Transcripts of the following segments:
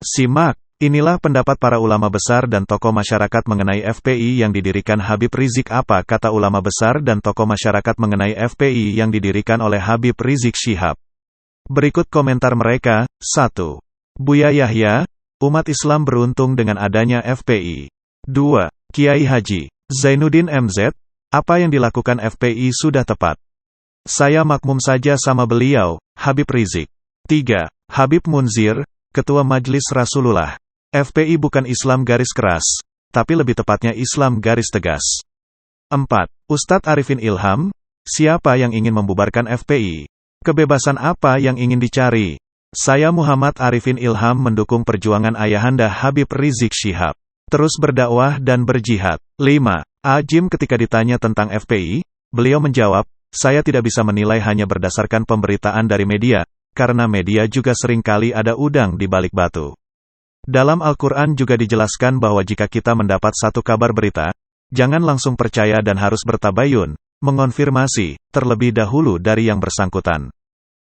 Simak, inilah pendapat para ulama besar dan tokoh masyarakat mengenai FPI yang didirikan Habib Rizik. Apa kata ulama besar dan tokoh masyarakat mengenai FPI yang didirikan oleh Habib Rizik Syihab? Berikut komentar mereka. 1. Buya Yahya, umat Islam beruntung dengan adanya FPI. 2. Kiai Haji Zainuddin MZ, apa yang dilakukan FPI sudah tepat. Saya makmum saja sama beliau, Habib Rizik. 3. Habib Munzir, Ketua Majelis Rasulullah. FPI bukan Islam garis keras, tapi lebih tepatnya Islam garis tegas. 4. Ustadz Arifin Ilham, siapa yang ingin membubarkan FPI? Kebebasan apa yang ingin dicari? Saya Muhammad Arifin Ilham mendukung perjuangan ayahanda Habib Rizik Syihab. Terus berdakwah dan berjihad. 5. Ajim ketika ditanya tentang FPI, beliau menjawab, saya tidak bisa menilai hanya berdasarkan pemberitaan dari media, karena media juga seringkali ada udang di balik batu. Dalam Al-Quran juga dijelaskan bahwa jika kita mendapat satu kabar berita, jangan langsung percaya dan harus bertabayun, mengonfirmasi, terlebih dahulu dari yang bersangkutan.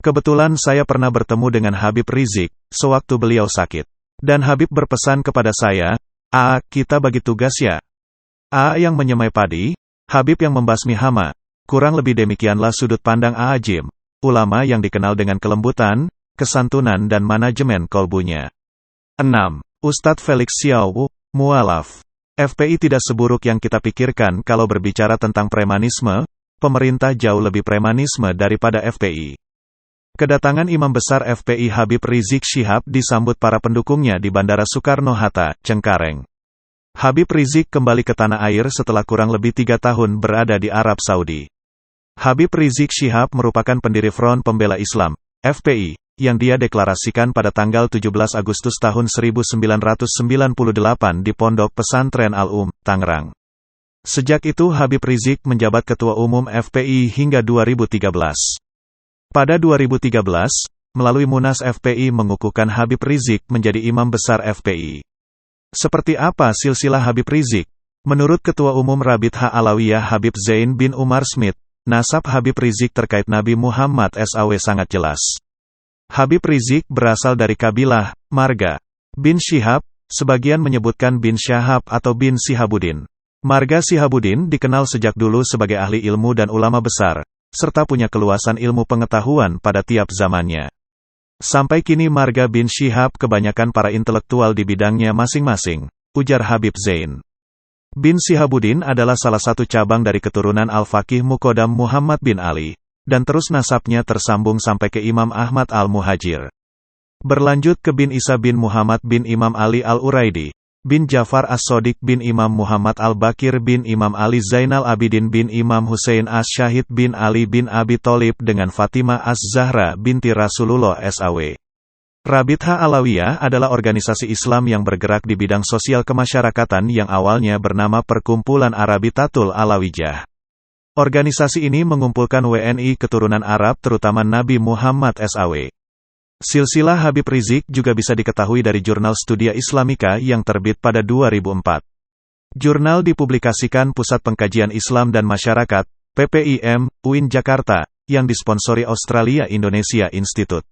Kebetulan saya pernah bertemu dengan Habib Rizik, sewaktu beliau sakit. Dan Habib berpesan kepada saya, kita bagi tugas ya. Yang menyemai padi, Habib yang membasmi hama. Kurang lebih demikianlah sudut pandang Ajim, ulama yang dikenal dengan kelembutan, kesantunan dan manajemen kolbunya. 6. Ustadz Felix Xiao, mualaf. FPI tidak seburuk yang kita pikirkan kalau berbicara tentang premanisme, pemerintah jauh lebih premanisme daripada FPI. Kedatangan Imam Besar FPI Habib Rizik Syihab disambut para pendukungnya di Bandara Soekarno-Hatta, Cengkareng. Habib Rizik kembali ke tanah air setelah kurang lebih 3 tahun berada di Arab Saudi. Habib Rizik Syihab merupakan pendiri Front Pembela Islam, FPI, yang dia deklarasikan pada tanggal 17 Agustus tahun 1998 di Pondok Pesantren Al-Um, Tangerang. Sejak itu Habib Rizik menjabat Ketua Umum FPI hingga 2013. Pada 2013, melalui Munas FPI mengukuhkan Habib Rizik menjadi Imam Besar FPI. Seperti apa silsilah Habib Rizik? Menurut Ketua Umum Rabithah Alawiyah Habib Zain bin Umar Smith, nasab Habib Rizik terkait Nabi Muhammad SAW sangat jelas. Habib Rizik berasal dari kabilah, marga, bin Syihab, sebagian menyebutkan bin Syahab atau bin Sihabuddin. Marga Sihabuddin dikenal sejak dulu sebagai ahli ilmu dan ulama besar, serta punya keluasan ilmu pengetahuan pada tiap zamannya. Sampai kini marga bin Syihab kebanyakan para intelektual di bidangnya masing-masing, ujar Habib Zain. Bin Sihabuddin adalah salah satu cabang dari keturunan Al-Faqih Muqaddam Muhammad bin Ali, dan terus nasabnya tersambung sampai ke Imam Ahmad Al-Muhajir. Berlanjut ke bin Isa bin Muhammad bin Imam Ali Al-Uraidi, bin Jafar As-Sodiq bin Imam Muhammad Al-Bakir bin Imam Ali Zainal Abidin bin Imam Hussein As-Syahid bin Ali bin Abi Tholib dengan Fatimah Az-Zahra binti Rasulullah SAW. Rabithah Alawiyah adalah organisasi Islam yang bergerak di bidang sosial kemasyarakatan yang awalnya bernama Perkumpulan Arabitatul Alawijah. Organisasi ini mengumpulkan WNI keturunan Arab terutama Nabi Muhammad SAW. Silsilah Habib Rizik juga bisa diketahui dari jurnal Studia Islamika yang terbit pada 2004. Jurnal dipublikasikan Pusat Pengkajian Islam dan Masyarakat, PPIM, UIN Jakarta, yang disponsori Australia Indonesia Institute.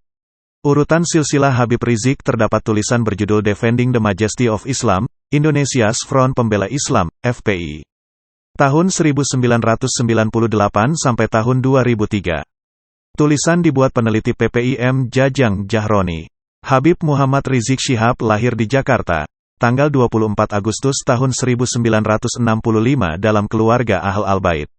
Urutan silsilah Habib Rizik terdapat tulisan berjudul Defending the Majesty of Islam, Indonesia's Front Pembela Islam, FPI. Tahun 1998 sampai tahun 2003. Tulisan dibuat peneliti PPIM Jajang Jahroni. Habib Muhammad Rizik Syihab lahir di Jakarta, tanggal 24 Agustus tahun 1965 dalam keluarga Ahl Al-Bait.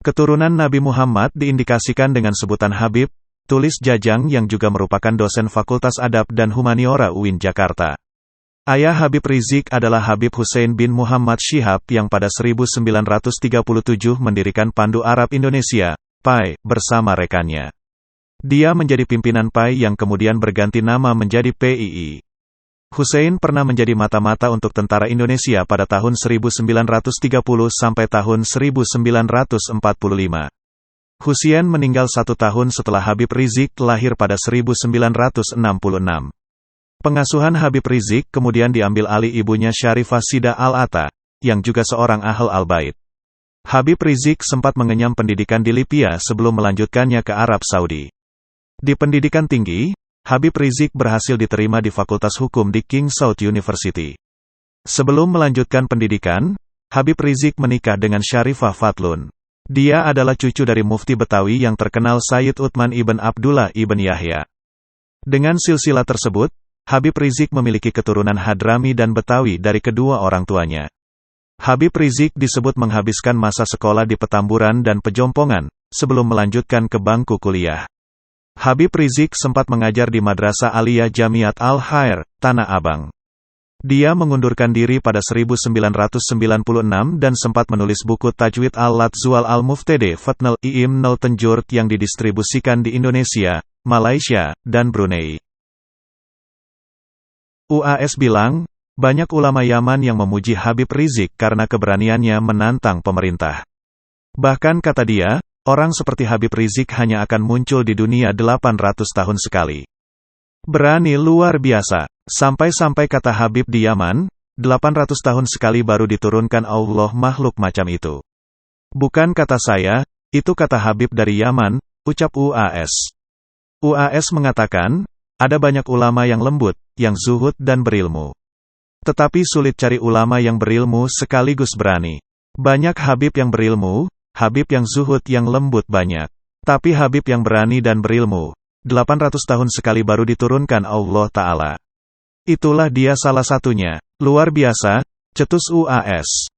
Keturunan Nabi Muhammad diindikasikan dengan sebutan Habib, tulis Jajang yang juga merupakan dosen Fakultas Adab dan Humaniora UIN Jakarta. Ayah Habib Rizik adalah Habib Hussein bin Muhammad Syihab yang pada 1937 mendirikan Pandu Arab Indonesia, PAI, bersama rekannya. Dia menjadi pimpinan PAI yang kemudian berganti nama menjadi PII. Hussein pernah menjadi mata-mata untuk tentara Indonesia pada tahun 1930 sampai tahun 1945. Hussein meninggal 1 tahun setelah Habib Rizik lahir pada 1966. Pengasuhan Habib Rizik kemudian diambil alih ibunya Syarifah Sida Al-Atta, yang juga seorang Ahl Al-Bait. Habib Rizik sempat mengenyam pendidikan di Libya sebelum melanjutkannya ke Arab Saudi. Di pendidikan tinggi, Habib Rizik berhasil diterima di Fakultas Hukum di King Saud University. Sebelum melanjutkan pendidikan, Habib Rizik menikah dengan Syarifah Fadlun. Dia adalah cucu dari mufti Betawi yang terkenal Sayyid Utsman ibn Abdullah ibn Yahya. Dengan silsilah tersebut, Habib Rizik memiliki keturunan Hadrami dan Betawi dari kedua orang tuanya. Habib Rizik disebut menghabiskan masa sekolah di Petamburan dan Pejompongan, sebelum melanjutkan ke bangku kuliah. Habib Rizik sempat mengajar di Madrasah Aliyah Jamiat Al-Khair, Tanah Abang. Dia mengundurkan diri pada 1996 dan sempat menulis buku Tajwid Al-Latzual Al-Muftede Fatnal I'im Nal Tenjurk yang didistribusikan di Indonesia, Malaysia, dan Brunei. UAS bilang, banyak ulama Yaman yang memuji Habib Rizik karena keberaniannya menantang pemerintah. Bahkan kata dia, orang seperti Habib Rizik hanya akan muncul di dunia 800 tahun sekali. Berani luar biasa. Sampai-sampai kata Habib di Yaman, 800 tahun sekali baru diturunkan Allah makhluk macam itu. Bukan kata saya, itu kata Habib dari Yaman, ucap UAS. UAS mengatakan, ada banyak ulama yang lembut, yang zuhud dan berilmu. Tetapi sulit cari ulama yang berilmu sekaligus berani. Banyak Habib yang berilmu, Habib yang zuhud yang lembut banyak. Tapi Habib yang berani dan berilmu, 800 tahun sekali baru diturunkan Allah Ta'ala. Itulah dia salah satunya. Luar biasa, cetus UAS.